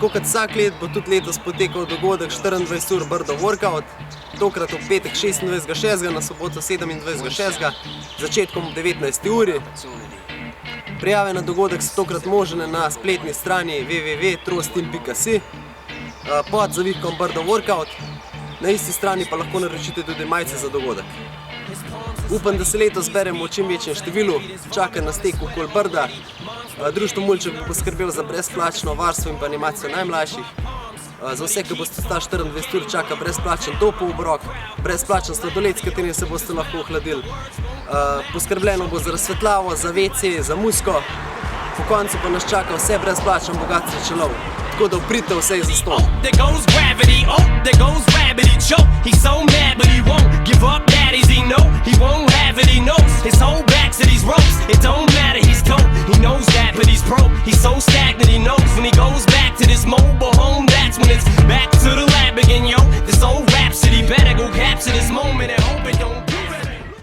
Tako kot vsak let bo tudi letos potekal dogodek 24 ur Brdo Workout, tokrat v petek 26.6., na soboto 27.6., začetkom ob 19. uri. Prijave na dogodek so tokrat možne na spletni strani www.trostim.si pod zavihkom Brdo Workout. Na isti strani pa lahko naročite tudi majice za dogodek. Upam, da se letos zberemo v čim večjem številu, čaka nas tek okoli Brda. Društvo Mulček bo poskrbel za brezplačno varstvo in pa animacijo najmlajših. Za vse, ki boste sta 24 ur, čaka brezplačen topel obrok, brezplačen sladoled, s katerim se boste lahko ohladili. Poskrbljeno bo za razsvetljavo, za WC, za muziko. Po koncu pa nas čaka vse brezplačen bogat srečelov. Tako da vprite vse za stol. There goes gravity, there goes gravity, choke. He's so mad but he won't give up, daddies, he know he won't have it, he knows his whole back to these ropes. It don't matter, he's dope, he knows that, but he's broke. He's so stagnant, he knows when he goes back to this mobile home.